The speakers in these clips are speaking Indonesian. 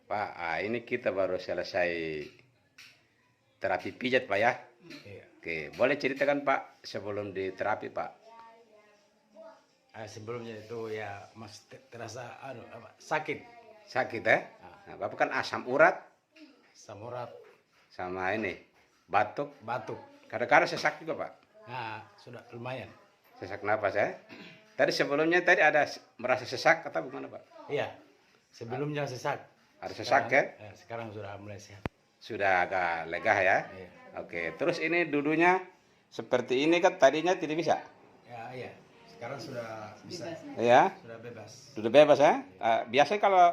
Pak, ini kita baru selesai terapi pijat, Pak ya. Iya. Oke, boleh ceritakan Pak sebelum diterapi, Pak? Sebelumnya itu ya terasa sakit, Sakit ya? Nah, Bapak kan asam urat samurat, sama ini batuk. batuk. Kadang-kadang sesak juga, Pak. Nah, sudah lumayan. Sesak napas ya. Tadi sebelumnya ada merasa sesak atau gimana, Pak? Iya, sebelumnya sesak. Ada sesak ya? Sekarang sudah mulai sehat. Sudah agak lega ya? Iya. Oke, terus ini duduknya seperti ini kan tadinya tidak bisa? Ya, iya. Sekarang sudah bisa. Ya, Sudah bebas. duduk bebas ya? Biasanya kalau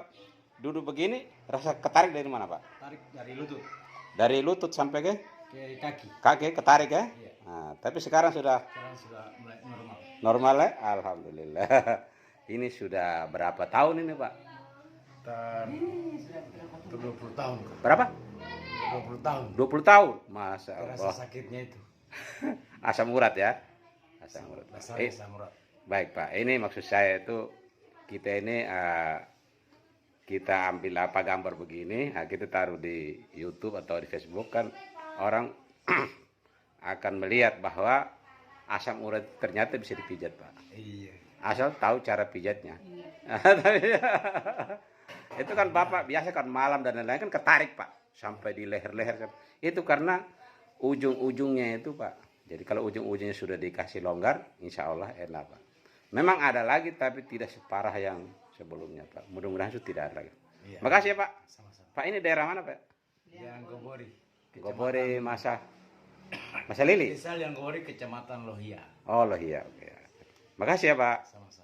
duduk begini rasa ketarik dari mana, Pak? Tarik dari lutut Dari lutut sampai ke ke kaki. kaki ketarik ya? Iya. Nah, tapi sekarang sudah Sekarang sudah mulai normal. normal ya? Alhamdulillah. Ini sudah berapa tahun ini, Pak? 20 tahun. Berapa? 20 tahun. 20 tahun. Masya Terasa Allah. sakitnya itu. Asam urat ya? Asam urat. Dasarnya samurat. Baik, Pak. Ini maksud saya itu kita ini kita ambil apa gambar begini, kita taruh di YouTube atau di Facebook kan orang akan melihat bahwa asam urat ternyata bisa dipijat, Pak. Iya. Asal tahu cara pijatnya. Itu kan Bapak biasa kan malam dan lain-lain kan ketarik, Pak, sampai di leher-leher kan. Itu karena ujung-ujungnya itu, Pak. Jadi kalau ujung-ujungnya sudah dikasih longgar, insya Allah enak, Pak. Memang ada lagi tapi tidak separah yang sebelumnya, Pak. Mudah-mudahan itu tidak ada lagi. Iya. Makasih ya, Pak. Sama-sama. Pak, ini daerah mana, Pak? Yang Gobori. Gobore Masa Lili. Desa yang Gobori, Kecamatan Lohia. Oh, loh iya, oke. Makasih ya, Pak. Sama-sama.